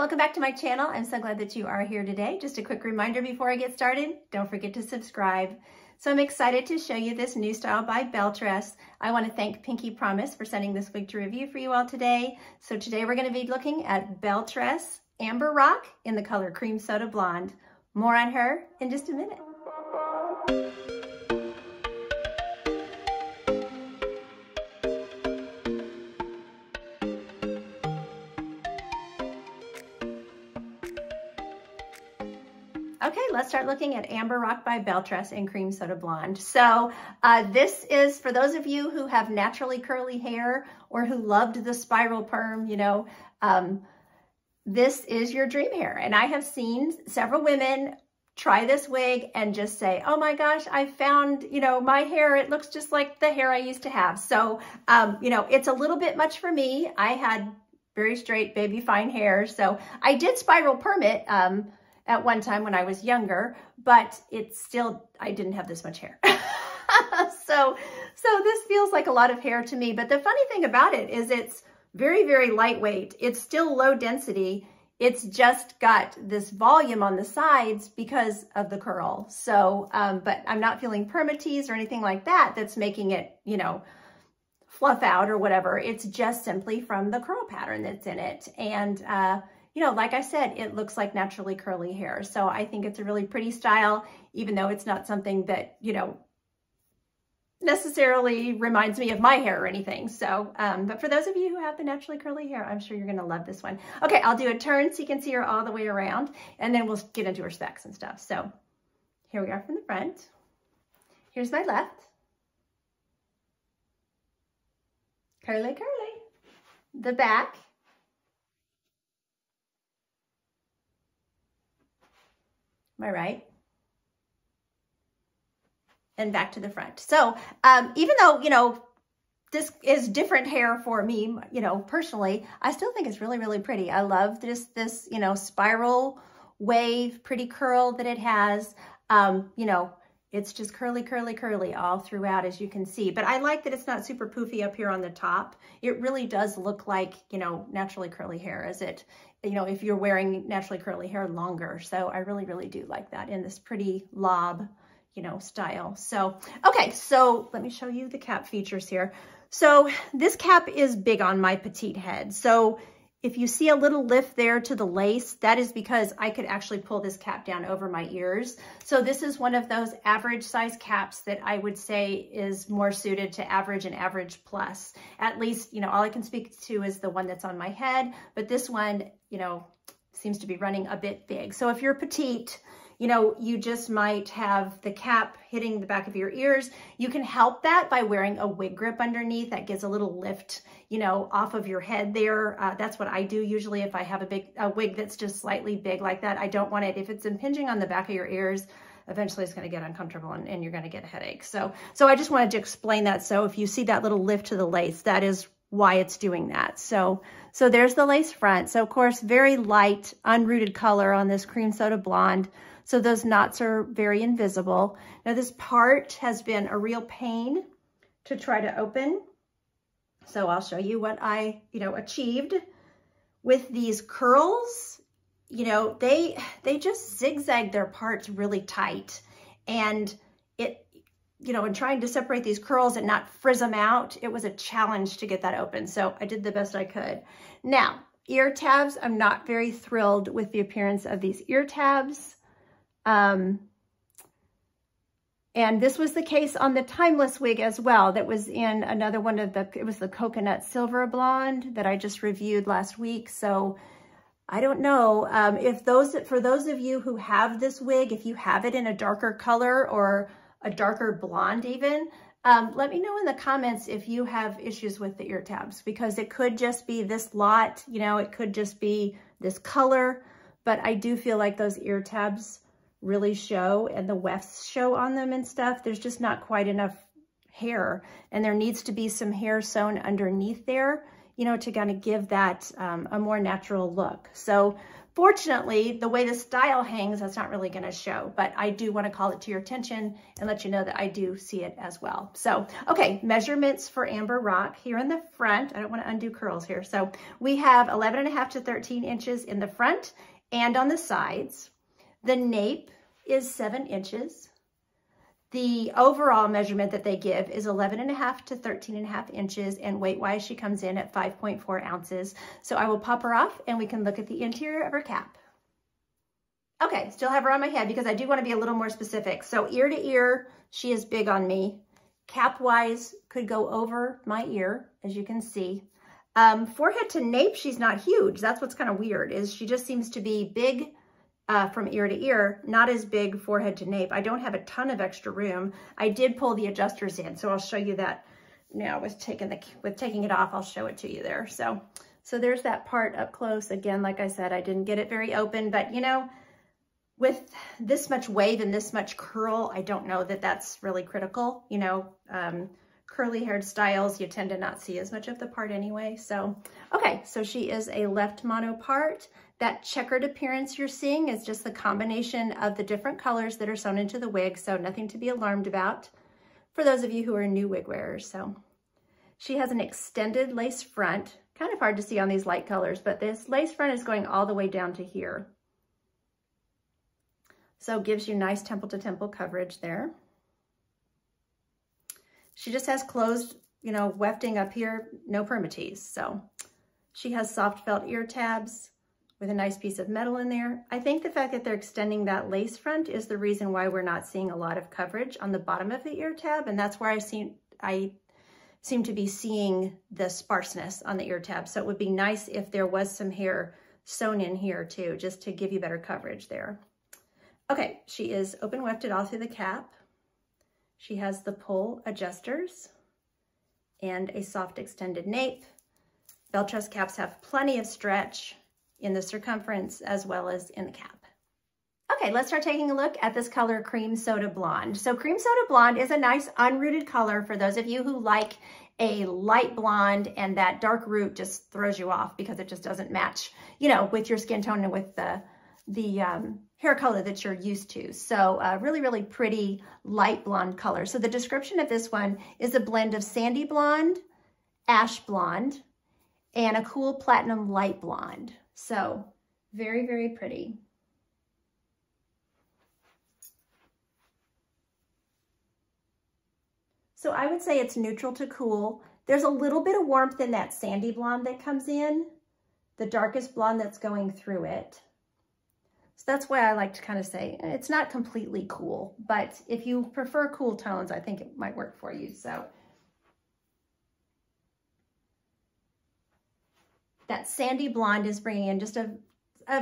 welcome back to my channel. I'm so glad that you are here today. Just a quick reminder before I get started, don't forget to subscribe. So I'm excited to show you this new style by Belle Tress. I want to thank Pinky Promise for sending this wig to review for you all today. So today we're going to be looking at Belle Tress Amber Rock in the color Cream Soda Blonde. More on her in just a minute. Okay, let's start looking at Amber Rock by Belle Tress in Cream Soda Blonde. So this is for those of you who have naturally curly hair or who loved the spiral perm, you know, this is your dream hair. And I have seen several women try this wig and just say, oh my gosh, I found, you know, my hair, it looks just like the hair I used to have. So, you know, it's a little bit much for me. I had very straight baby fine hair. So I did spiral perm it at one time when I was younger, but it's still, I didn't have this much hair. So this feels like a lot of hair to me. But the funny thing about it is it's very, very lightweight. It's still low density. It's just got this volume on the sides because of the curl. So, but I'm not feeling permatease or anything like that that's making it, you know, fluff out or whatever. It's just simply from the curl pattern that's in it. And, you know, like I said, it looks like naturally curly hair. So I think it's a really pretty style, even though it's not something that, you know, necessarily reminds me of my hair or anything. So, but for those of you who have the naturally curly hair, I'm sure you're going to love this one. Okay, I'll do a turn so you can see her all the way around, and then we'll get into her specs and stuff. So here we are from the front. Here's my left. Curly, curly. The back. My right, and back to the front. So even though, you know, this is different hair for me, you know, personally, I still think it's really, really pretty. I love this, you know, spiral wave, pretty curl that it has. You know, it's just curly, curly, curly all throughout, as you can see. But I like that it's not super poofy up here on the top. It really does look like, you know, naturally curly hair, as it, you know, if you're wearing naturally curly hair longer. So I really, really do like that in this pretty lob, you know, style. So, okay, so let me show you the cap features here. So this cap is big on my petite head. So if you see a little lift there to the lace, that is because I could actually pull this cap down over my ears. So this is one of those average size caps that I would say is more suited to average and average plus. At least, you know, all I can speak to is the one that's on my head, but this one, you know, seems to be running a bit big. So if you're petite, you know, you just might have the cap hitting the back of your ears. You can help that by wearing a wig grip underneath that gives a little lift, you know, off of your head there. That's what I do usually if I have a wig that's just slightly big like that. I don't want it, if it's impinging on the back of your ears, eventually it's going to get uncomfortable and you're going to get a headache. So I just wanted to explain that. So if you see that little lift to the lace, that is why it's doing that. So there's the lace front. So of course, very light, unrooted color on this Cream Soda Blonde. So those knots are very invisible. Now this part has been a real pain to try to open. So I'll show you what I, you know, achieved with these curls. You know, they just zigzag their parts really tight, and it, you know, in trying to separate these curls and not frizz them out, it was a challenge to get that open. So I did the best I could. Now, ear tabs, I'm not very thrilled with the appearance of these ear tabs. And this was the case on the Timeless wig as well. That was in another one of the, it was the Coconut Silver Blonde that I just reviewed last week. So I don't know if for those of you who have this wig, if you have it in a darker color or a darker blonde even, let me know in the comments if you have issues with the ear tabs, because it could just be this lot, you know, it could just be this color, but I do feel like those ear tabs really show, and the wefts show on them and stuff. There's just not quite enough hair, and there needs to be some hair sewn underneath there, you know, to kind of give that a more natural look. So, Fortunately, the way the style hangs, that's not really going to show, but I do want to call it to your attention and let you know that I do see it as well. So, okay, measurements for Amber Rock here in the front. I don't want to undo curls here. So we have 11.5 to 13 inches in the front and on the sides. The nape is 7 inches. The overall measurement that they give is 11.5 to 13.5 inches, and weight-wise, she comes in at 5.4 ounces. So I will pop her off, and we can look at the interior of her cap. Okay, still have her on my head because I do want to be a little more specific. So ear to ear, she is big on me. Cap-wise, could go over my ear, as you can see. Forehead to nape, she's not huge. That's what's kind of weird, is she just seems to be big from ear to ear, not as big forehead to nape. I don't have a ton of extra room. I did pull the adjusters in, so I'll show you that now with taking it off. I'll show it to you there. So there's that part up close. Again, like I said, I didn't get it very open, but you know, with this much wave and this much curl, I don't know that that's really critical. You know, curly haired styles, you tend to not see as much of the part anyway. So, okay, so she is a left mono part. That checkered appearance you're seeing is just the combination of the different colors that are sewn into the wig, so nothing to be alarmed about for those of you who are new wig wearers. So she has an extended lace front, kind of hard to see on these light colors, but this lace front is going all the way down to here. So it gives you nice temple to temple coverage there. She just has closed, you know, wefting up here, no permatease. So she has soft felt ear tabs with a nice piece of metal in there. I think the fact that they're extending that lace front is the reason why we're not seeing a lot of coverage on the bottom of the ear tab, and that's where I seem to be seeing the sparseness on the ear tab. So it would be nice if there was some hair sewn in here too, just to give you better coverage there. Okay, she is open wefted all through the cap. She has the pull adjusters and a soft extended nape. Belle Tress caps have plenty of stretch in the circumference as well as in the cap. Okay, let's start taking a look at this color, Cream Soda Blonde. So Cream Soda Blonde is a nice unrooted color for those of you who like a light blonde and that dark root just throws you off because it just doesn't match, you know, with your skin tone and with the hair color that you're used to. So really, really pretty light blonde color. So the description of this one is a blend of sandy blonde, ash blonde, and a cool platinum light blonde. So very, very pretty. So I would say it's neutral to cool. There's a little bit of warmth in that sandy blonde that comes in, the darkest blonde that's going through it. So that's why I like to kind of say it's not completely cool, but if you prefer cool tones, I think it might work for you. So that sandy blonde is bringing in just a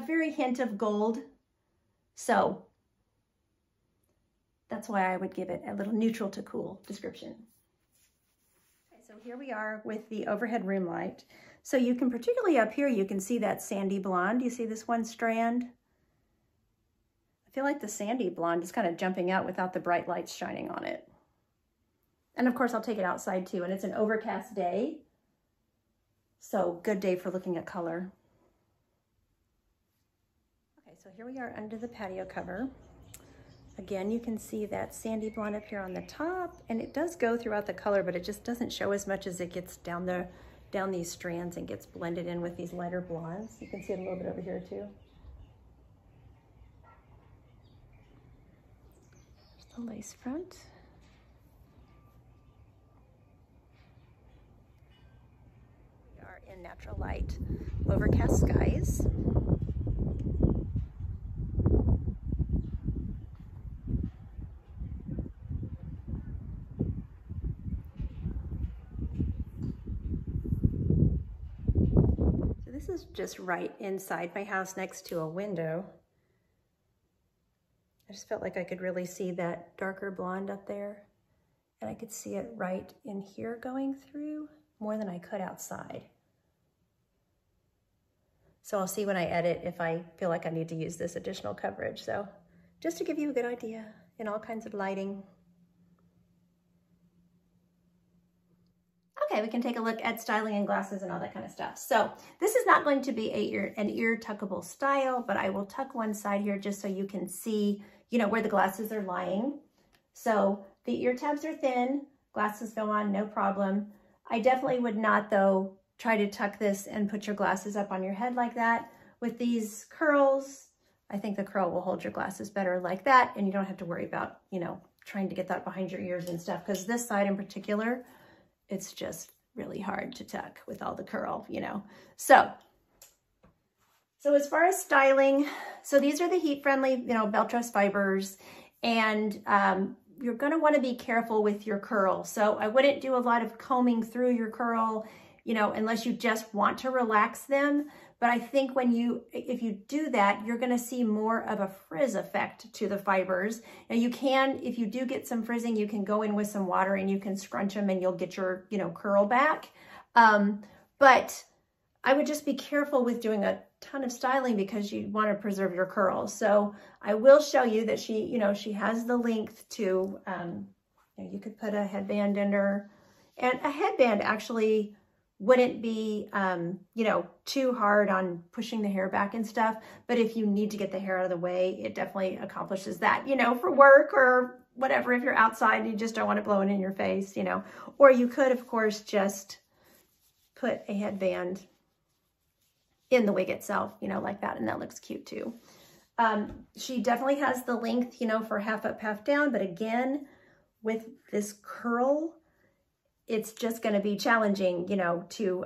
very hint of gold. So that's why I would give it a little neutral to cool description. Okay, so here we are with the overhead room light. So you can, particularly up here, you can see that sandy blonde. You see this one strand? I feel like the sandy blonde is kind of jumping out without the bright lights shining on it. And of course, I'll take it outside too, and it's an overcast day. So good day for looking at color. Okay, so here we are under the patio cover. Again, you can see that sandy blonde up here on the top, and it does go throughout the color, but it just doesn't show as much as it gets down these strands and gets blended in with these lighter blondes. You can see it a little bit over here too. There's the lace front. In natural light, overcast skies. So this is just right inside my house next to a window. I just felt like I could really see that darker blonde up there, and I could see it right in here going through more than I could outside. So I'll see when I edit if I feel like I need to use this additional coverage. So just to give you a good idea in all kinds of lighting. Okay, we can take a look at styling and glasses and all that kind of stuff. So this is not going to be an ear tuckable style, but I will tuck one side here just so you can see, you know, where the glasses are lying. So the ear tabs are thin, glasses go on, no problem. I definitely would not, though, try to tuck this and put your glasses up on your head like that. With these curls, I think the curl will hold your glasses better like that, and you don't have to worry about, you know, trying to get that behind your ears and stuff, because this side in particular, it's just really hard to tuck with all the curl, you know. So as far as styling, so these are the heat-friendly, you know, Belle Tress fibers, and you're gonna wanna be careful with your curl. So I wouldn't do a lot of combing through your curl, you know, unless you just want to relax them. But I think if you do that, you're gonna see more of a frizz effect to the fibers. Now you can, if you do get some frizzing, you can go in with some water and you can scrunch them and you'll get your, you know, curl back. But I would just be careful with doing a ton of styling because you wanna preserve your curls. So I will show you that she, you know, she has the length to, you know, you could put a headband in her, and a headband actually wouldn't be, you know, too hard on pushing the hair back and stuff. But if you need to get the hair out of the way, it definitely accomplishes that, you know, for work or whatever. If you're outside and you just don't want it blowing in your face, you know. Or you could, of course, just put a headband in the wig itself, you know, like that. And that looks cute too. She definitely has the length, you know, for half up, half down. But again, with this curl, it's just going to be challenging, you know, to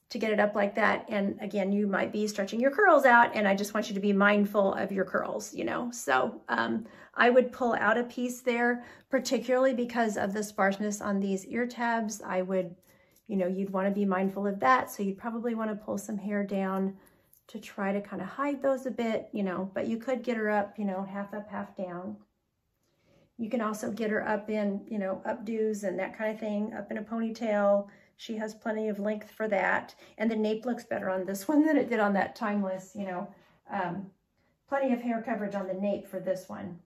get it up like that. And again, you might be stretching your curls out, and I just want you to be mindful of your curls, you know. So I would pull out a piece there, particularly because of the sparseness on these ear tabs. I would, you know, you'd want to be mindful of that. So you'd probably want to pull some hair down to try to kind of hide those a bit, you know, but you could get her up, you know, half up, half down. You can also get her up in, you know, updos and that kind of thing, up in a ponytail. She has plenty of length for that. And the nape looks better on this one than it did on that Timeless, you know. Plenty of hair coverage on the nape for this one.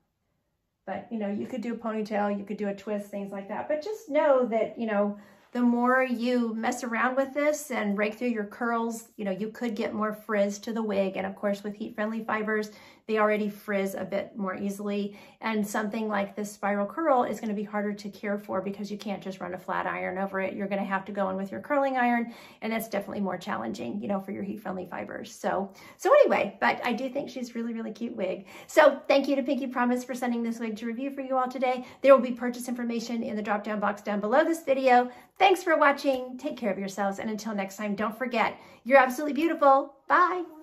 But, you know, you could do a ponytail, you could do a twist, things like that. But just know that, you know, the more you mess around with this and rake through your curls, you know, you could get more frizz to the wig. And of course, with heat-friendly fibers, they already frizz a bit more easily. And something like this spiral curl is going to be harder to care for because you can't just run a flat iron over it. You're going to have to go in with your curling iron, and that's definitely more challenging, you know, for your heat-friendly fibers. So anyway, but I do think she's really, really cute wig. So thank you to Pinky Promise for sending this wig to review for you all today. There will be purchase information in the drop-down box down below this video. Thanks for watching. Take care of yourselves. And until next time, don't forget, you're absolutely beautiful. Bye.